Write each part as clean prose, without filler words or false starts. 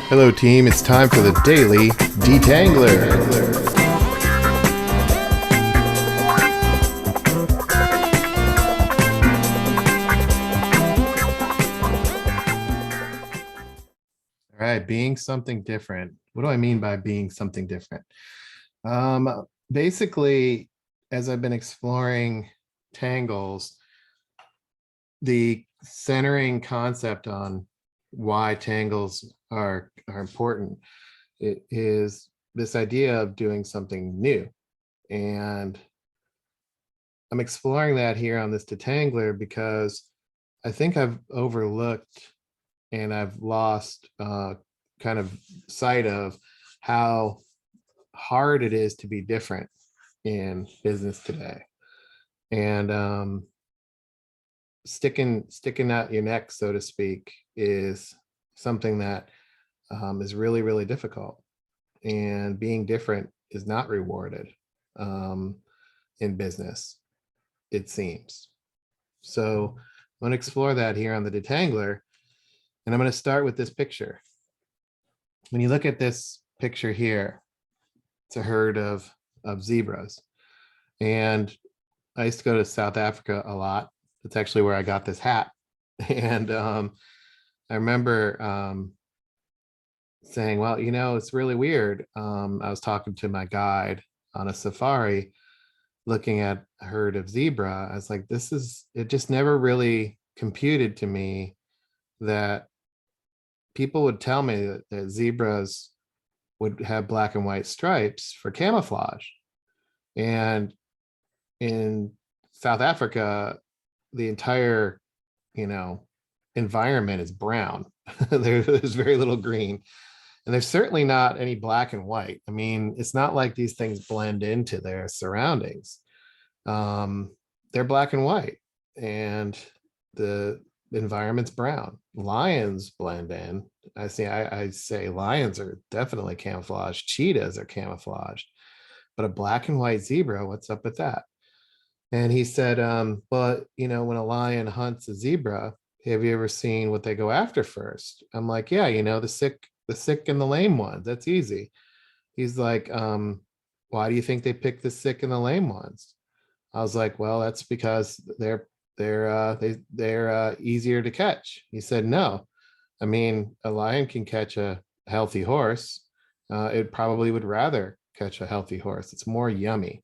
Hello, team. It's time for the Daily Detangler. All right, being something different. What do I mean by being something different? Basically, as I've been exploring tangles, the centering concept on why tangles are important, it is this idea of doing something new. And I'm exploring that here on this detangler because I think I've overlooked and I've lost kind of sight of how hard it is to be different in business today. And sticking out your neck, so to speak, is something that is really, really difficult. And being different is not rewarded in business, it seems. So I'm going to explore that here on the detangler. And I'm going to start with this picture. When you look at this picture here, it's a herd of zebras. And I used to go to South Africa a lot. That's actually where I got this hat. And I remember saying, well, it's really weird. I was talking to my guide on a safari, looking at a herd of zebra. I was like, it just never really computed to me that people would tell me that zebras would have black and white stripes for camouflage. And in South Africa, the entire, environment is brown. There's very little green. And there's certainly not any black and white. I mean, it's not like these things blend into their surroundings. They're black and white. And the environment's brown. Lions blend in. I say lions are definitely camouflaged. Cheetahs are camouflaged. But a black and white zebra, what's up with that? And he said, well, when a lion hunts a zebra, have you ever seen what they go after first? I'm like, yeah, the sick and the lame ones. That's easy. He's like, why do you think they pick the sick and the lame ones? I was like, well, that's because they're easier to catch. He said, no. I mean, a lion can catch a healthy horse. It probably would rather catch a healthy horse. It's more yummy.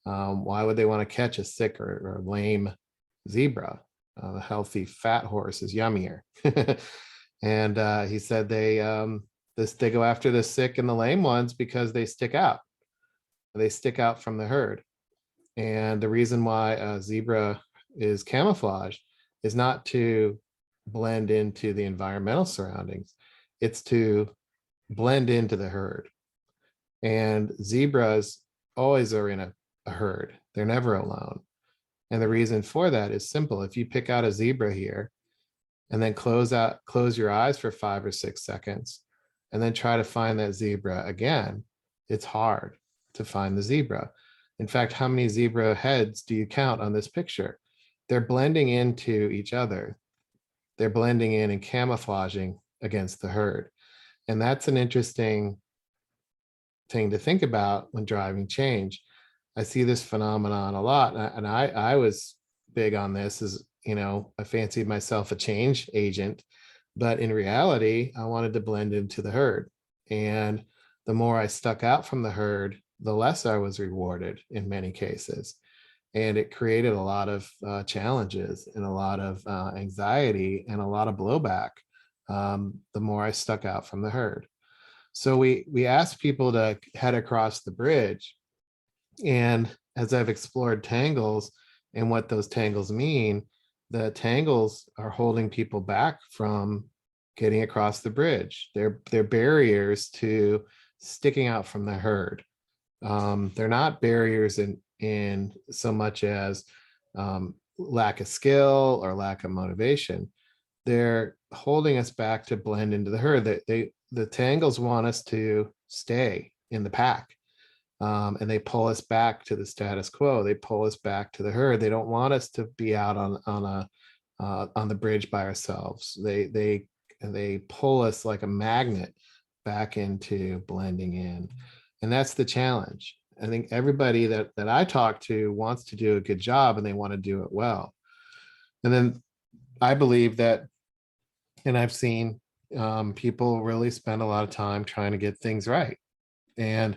Why would they want to catch a sick or lame zebra? A healthy fat horse is yummier. And he said they go after the sick and the lame ones because they stick out. They stick out from the herd. And the reason why a zebra is camouflaged is not to blend into the environmental surroundings. It's to blend into the herd. And zebras always are in a herd. They're never alone. And the reason for that is simple. If you pick out a zebra here and then close your eyes for 5 or 6 seconds and then try to find that zebra again, it's hard to find the zebra. In fact, how many zebra heads do you count on this picture? They're blending into each other. They're blending in and camouflaging against the herd. And that's an interesting thing to think about when driving change. I see this phenomenon a lot. And I was big on this as, I fancied myself a change agent, but in reality, I wanted to blend into the herd. And the more I stuck out from the herd, the less I was rewarded in many cases. And it created a lot of challenges and a lot of anxiety and a lot of blowback the more I stuck out from the herd. So we asked people to head across the bridge. And as I've explored tangles and what those tangles mean, the tangles are holding people back from getting across the bridge. They're barriers to sticking out from the herd. They're not barriers in so much as lack of skill or lack of motivation. They're holding us back to blend into the herd. The tangles want us to stay in the pack. And they pull us back to the status quo. They pull us back to the herd. They don't want us to be out on the bridge by ourselves. They pull us like a magnet back into blending in. And that's the challenge. I think everybody that I talk to wants to do a good job, and they want to do it well. And then I believe that, and I've seen people really spend a lot of time trying to get things right. And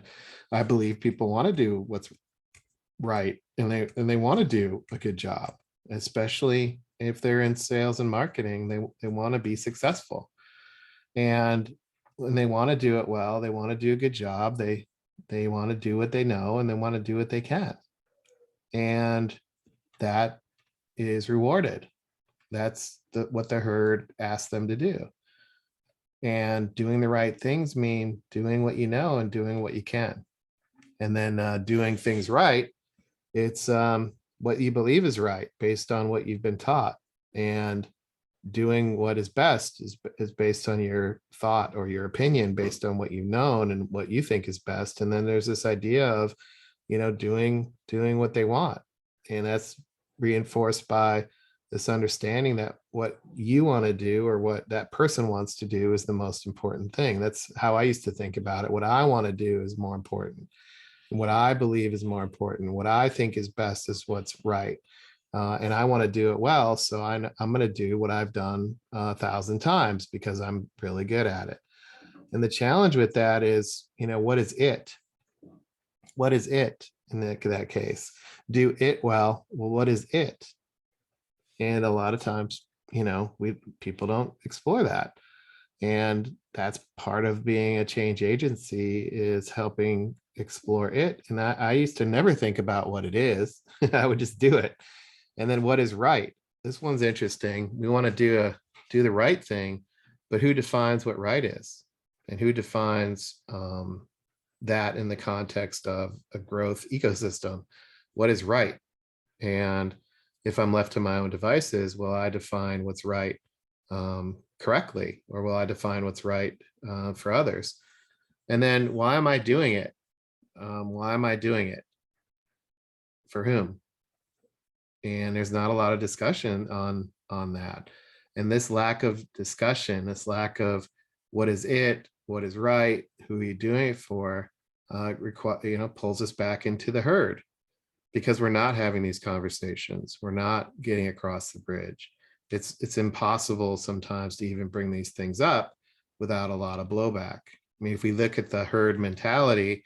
I believe people want to do what's right, and they want to do a good job, especially if they're in sales and marketing. They want to be successful, and when they want to do it well, they want to do a good job. They want to do what they know, and they want to do what they can, and that is rewarded. That's what the herd asks them to do. And doing the right things mean doing what you know and doing what you can. And then doing things right, it's what you believe is right based on what you've been taught. And doing what is best is based on your thought or your opinion, based on what you've known and what you think is best. And then there's this idea of, doing what they want. And that's reinforced by this understanding that what you want to do or what that person wants to do is the most important thing. That's how I used to think about it. What I want to do is more important. What I believe is more important. What I think is best is what's right. And I want to do it well. So I'm going to do what I've done 1,000 times because I'm really good at it. And the challenge with that is, what is it? What is it in that case? Do it well. Well, what is it? And a lot of times, people don't explore that. And that's part of being a change agency, is helping explore it. And I used to never think about what it is. I would just do it. And then what is right? This one's interesting. We want to do the right thing, but who defines what right is? And who defines that in the context of a growth ecosystem? What is right? And if I'm left to my own devices, will I define what's right correctly, or will I define what's right for others? And then why am I doing it? Why am I doing it? For whom? And there's not a lot of discussion on that. And this lack of discussion, this lack of what is it, what is right, who are you doing it for, pulls us back into the herd, because we're not having these conversations. We're not getting across the bridge. It's impossible sometimes to even bring these things up without a lot of blowback. I mean, if we look at the herd mentality,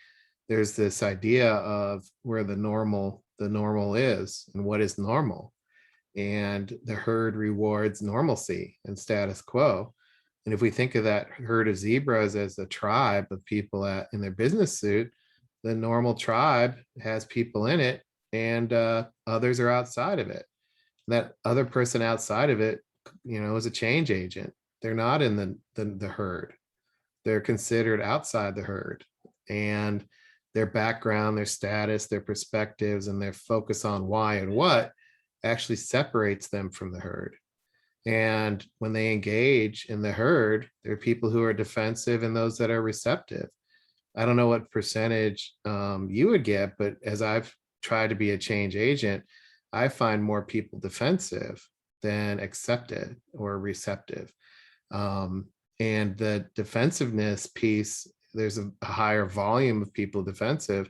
there's this idea of where the normal is and what is normal. And the herd rewards normalcy and status quo. And if we think of that herd of zebras as a tribe of people in their business suit, the normal tribe has people in it, and others are outside of it. That other person outside of it, is a change agent. They're not in the herd. They're considered outside the herd. And their background, their status, their perspectives, and their focus on why and what actually separates them from the herd. And when they engage in the herd, there are people who are defensive and those that are receptive. I don't know what percentage you would get, but as I've tried to be a change agent, I find more people defensive than accepted or receptive. And the defensiveness piece, there's a higher volume of people defensive.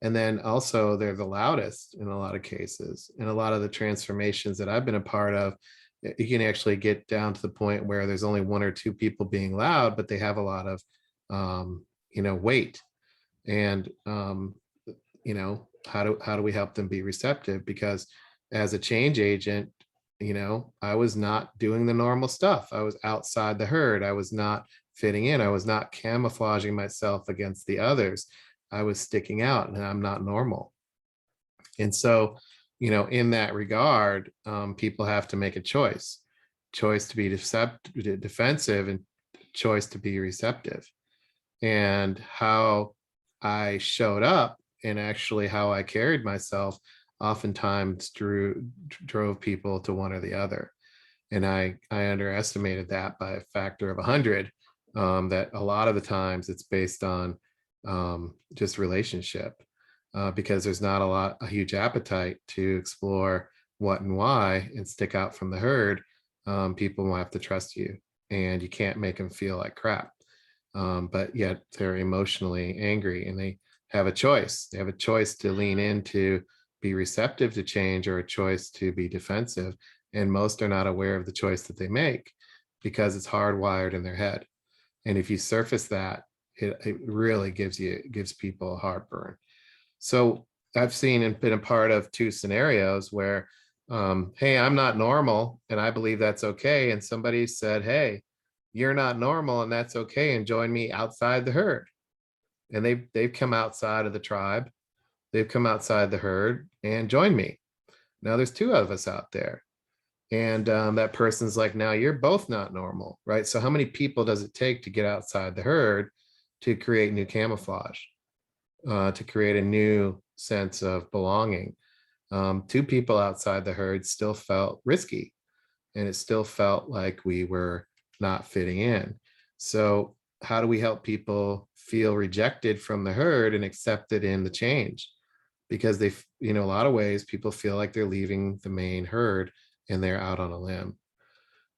And then also they're the loudest in a lot of cases. In a lot of the transformations that I've been a part of, you can actually get down to the point where there's only one or two people being loud, but they have a lot of, weight. And, how do we help them be receptive? Because as a change agent, I was not doing the normal stuff. I was outside the herd. I was not fitting in. I was not camouflaging myself against the others. I was sticking out, and I'm not normal. And so, in that regard, people have to make a choice to be defensive and choice to be receptive. And how I showed up and actually how I carried myself oftentimes drove people to one or the other. And I underestimated that by a factor of 100, that a lot of the times it's based on just relationship, because there's not a huge appetite to explore what and why and stick out from the herd. People will have to trust you, and you can't make them feel like crap. but yet they're emotionally angry, and they have a choice. They have a choice to lean into be receptive to change, or a choice to be defensive. And most are not aware of the choice that they make because it's hardwired in their head. And if you surface that, it really gives people heartburn. So I've seen and been a part of two scenarios where, hey, I'm not normal, and I believe that's okay. And somebody said, hey, you're not normal, and that's okay, and join me outside the herd. And they've come outside of the tribe, they've come outside the herd and joined me. Now there's two of us out there. And that person's like, now you're both not normal, right? So how many people does it take to get outside the herd to create new camouflage, to create a new sense of belonging? Two people outside the herd still felt risky, and it still felt like we were not fitting in. So how do we help people feel rejected from the herd and accepted in the change? Because they, a lot of ways people feel like they're leaving the main herd and they're out on a limb.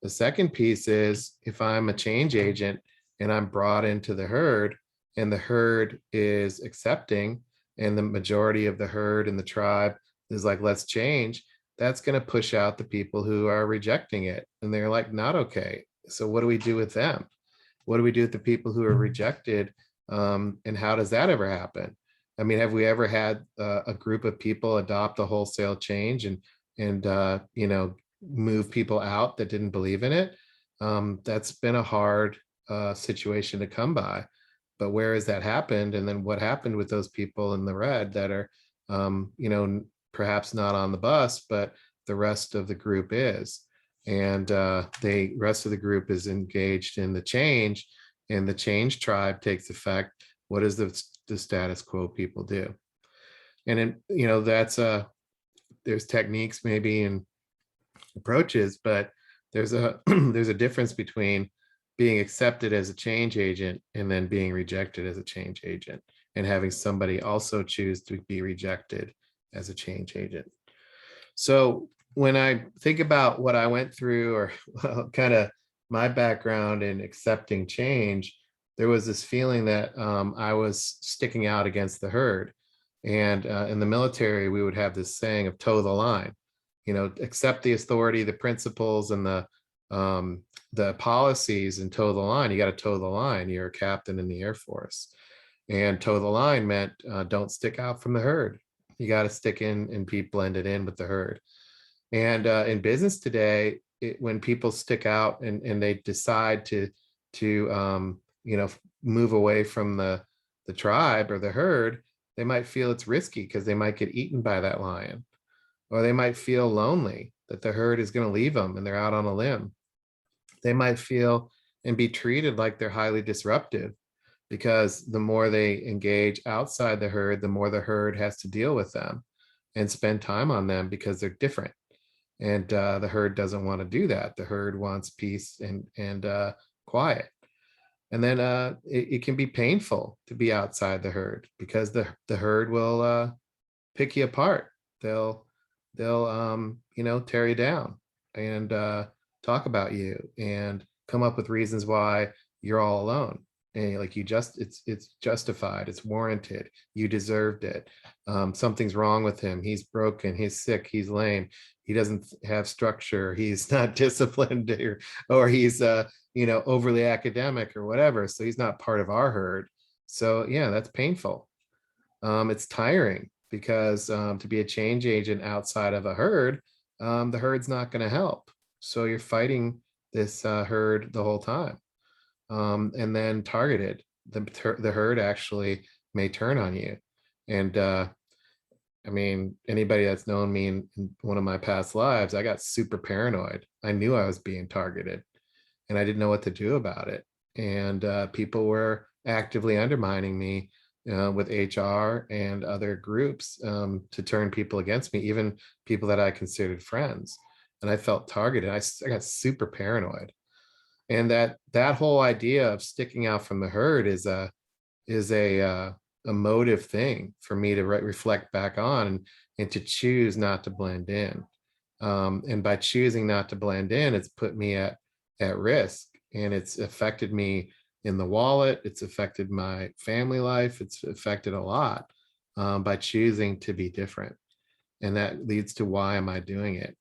The second piece is, if I'm a change agent and I'm brought into the herd, and the herd is accepting, and the majority of the herd and the tribe is like, let's change, that's going to push out the people who are rejecting it. And they're like, not okay. So what do we do with them? What do we do with the people who are rejected? And how does that ever happen? I mean, have we ever had a group of people adopt a wholesale change and move people out that didn't believe in it? That's been a hard situation to come by. But where has that happened? And then what happened with those people in the red that are, perhaps not on the bus, but the rest of the group is? And the rest of the group is engaged in the change, and the change tribe takes effect. What does the status quo people do? And that's there's techniques maybe and approaches, but there's a there's a difference between being accepted as a change agent and then being rejected as a change agent, and having somebody also choose to be rejected as a change agent. So when I think about what I went through, or kind of my background in accepting change, there was this feeling that I was sticking out against the herd. And in the military, we would have this saying of toe the line, accept the authority, the principles, and the policies, and toe the line. You got to toe the line. You're a captain in the Air Force. And toe the line meant don't stick out from the herd. You got to stick in and be blended in with the herd. And in business today, when people stick out and they decide to move away from the tribe or the herd, they might feel it's risky because they might get eaten by that lion, or they might feel lonely that the herd is going to leave them and they're out on a limb. They might feel and be treated like they're highly disruptive, because the more they engage outside the herd, the more the herd has to deal with them and spend time on them because they're different. And the herd doesn't want to do that. The herd wants peace and quiet. And then it can be painful to be outside the herd, because the herd will pick you apart. They'll tear you down and talk about you and come up with reasons why you're all alone. And like, it's justified, it's warranted, you deserved it. Something's wrong with him. He's broken, he's sick, he's lame, he doesn't have structure, he's not disciplined, or he's overly academic or whatever. So he's not part of our herd. So yeah, that's painful. It's tiring, because to be a change agent outside of a herd, the herd's not going to help. So you're fighting this herd the whole time. And then targeted, the herd actually may turn on you. And I mean, anybody that's known me in one of my past lives, I got super paranoid. I knew I was being targeted, and I didn't know what to do about it. And people were actively undermining me with HR and other groups to turn people against me, even people that I considered friends. And I felt targeted. I got super paranoid. And that whole idea of sticking out from the herd is a emotive thing for me to reflect back on, and to choose not to blend in. And by choosing not to blend in, it's put me at risk, and it's affected me in the wallet. It's affected my family life. It's affected a lot by choosing to be different. And that leads to why am I doing it?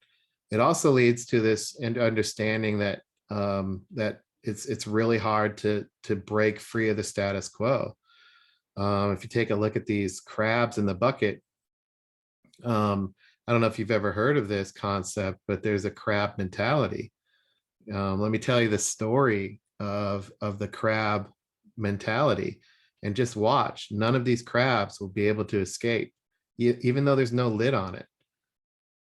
It also leads to this understanding that that it's really hard to break free of the status quo. If you take a look at these crabs in the bucket, I don't know if you've ever heard of this concept, but there's a crab mentality. Let me tell you the story of the crab mentality, and just watch. None of these crabs will be able to escape, even though there's no lid on it.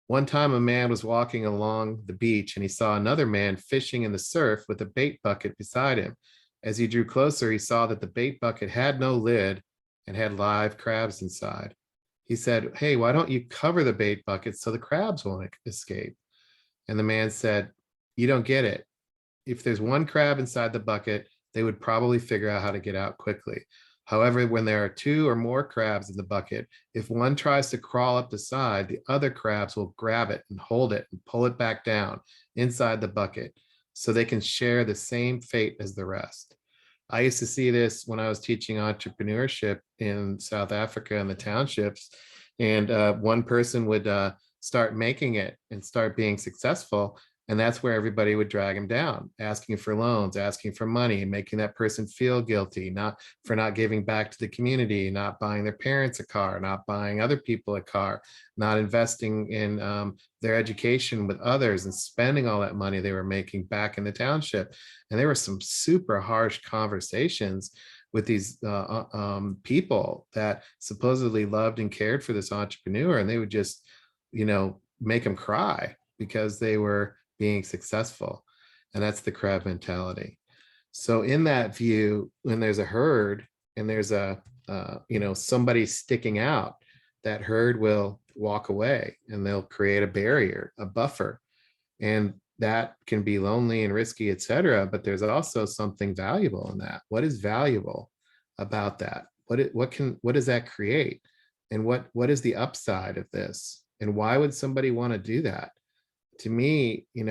One time a man was walking along the beach and he saw another man fishing in the surf with a bait bucket beside him. As he drew closer, he saw that the bait bucket had no lid and had live crabs inside. He said, "Hey, why don't you cover the bait bucket so the crabs won't escape?" And the man said, "You don't get it. If there's one crab inside the bucket, they would probably figure out how to get out quickly. However, when there are two or more crabs in the bucket, if one tries to crawl up the side, the other crabs will grab it and hold it and pull it back down inside the bucket so they can share the same fate as the rest." I used to see this when I was teaching entrepreneurship in South Africa in the townships. And one person would start making it and start being successful. And that's where everybody would drag him down, asking for loans, asking for money, and making that person feel guilty, not for not giving back to the community, not buying their parents a car, not buying other people a car, not investing in their education with others, and spending all that money they were making back in the township. And there were some super harsh conversations with these people that supposedly loved and cared for this entrepreneur, and they would just, make them cry because they were being successful. And that's the crab mentality. So in that view, when there's a herd and there's a somebody sticking out, that herd will walk away and they'll create a barrier, a buffer. And that can be lonely and risky, etc. But there's also something valuable in that. What is valuable about that? What does that create? And what is the upside of this? And why would somebody want to do that? To me, we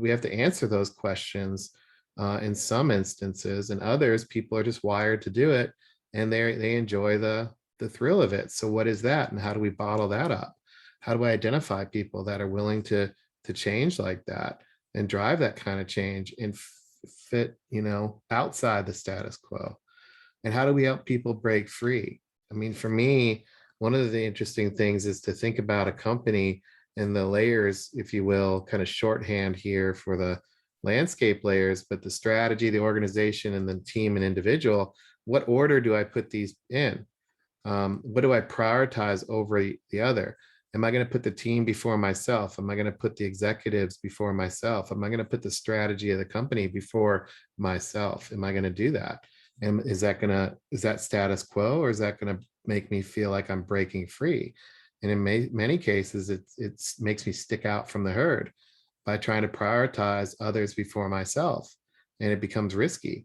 have to answer those questions in some instances, and others people are just wired to do it, and they enjoy the thrill of it. So what is that, and how do we bottle that up? How do I identify people that are willing to change like that and drive that kind of change and fit outside the status quo? And how do we help people break free? I mean, for me, one of the interesting things is to think about a company and the layers, if you will, kind of shorthand here for the landscape layers, but the strategy, the organization, and the team and individual. What order do I put these in? What do I prioritize over the other? Am I going to put the team before myself? Am I going to put the executives before myself? Am I going to put the strategy of the company before myself? Am I going to do that? And is that status quo, or is that going to make me feel like I'm breaking free? And in many cases, it makes me stick out from the herd by trying to prioritize others before myself, and it becomes risky.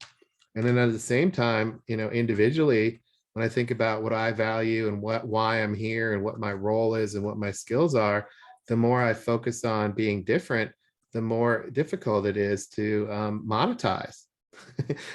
And then at the same time, individually, when I think about what I value and why I'm here and what my role is and what my skills are, the more I focus on being different, the more difficult it is to monetize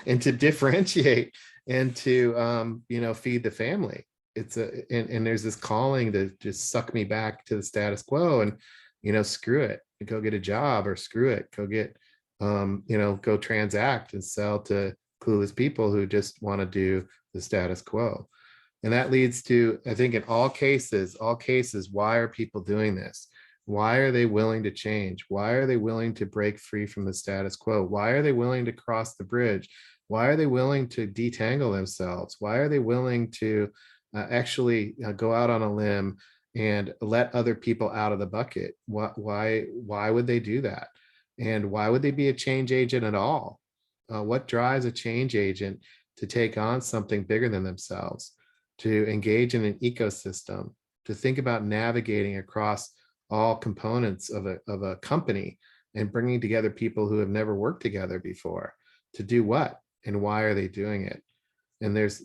and to differentiate and to feed the family. And there's this calling to just suck me back to the status quo and screw it, go get a job, or screw it, go get go transact and sell to clueless people who just want to do the status quo. And that leads to, I think, in all cases, why are people doing this? Why are they willing to change? Why are they willing to break free from the status quo? Why are they willing to cross the bridge? Why are they willing to detangle themselves? Why are they willing to actually go out on a limb and let other people out of the bucket? Why would they do that? And why would they be a change agent at all? What drives a change agent to take on something bigger than themselves, to engage in an ecosystem, to think about navigating across all components of a company and bringing together people who have never worked together before? To do what? And why are they doing it? And there's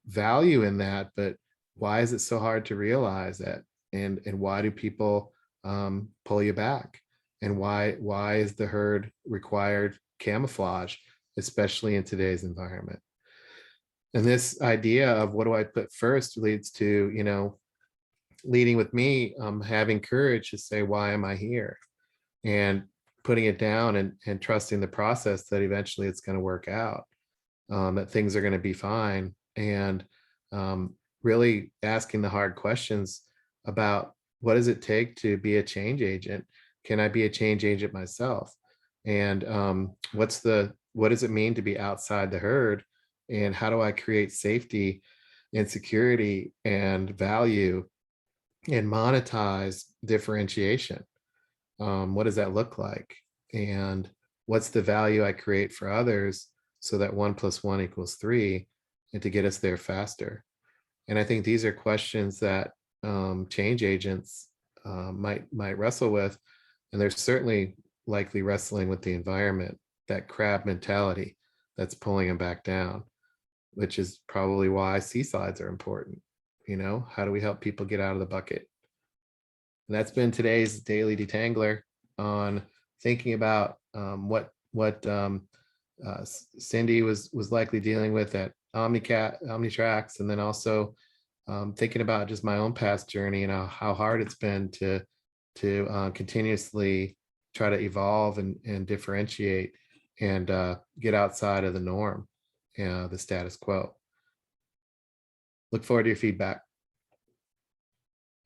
value in that, but why is it so hard to realize that? And why do people pull you back? And why is the herd required camouflage especially in today's environment. And this idea of what do I put first leads to, leading with me, having courage to say, why am I here? And putting it down and trusting the process that eventually it's going to work out, that things are going to be fine. And really asking the hard questions about what does it take to be a change agent? Can I be a change agent myself? And what does it mean to be outside the herd? And how do I create safety and security and value and monetize differentiation? What does that look like? And what's the value I create for others so that 1 + 1 = 3, and to get us there faster? And I think these are questions that change agents might wrestle with, and they're certainly likely wrestling with the environment, that crab mentality that's pulling them back down, which is probably why seasides are important. How do we help people get out of the bucket? And that's been today's daily detangler on thinking about what Cindy was likely dealing with at Omnitrax, and then also thinking about just my own past journey and how hard it's been to continuously try to evolve and differentiate and get outside of the norm, the status quo. Look forward to your feedback.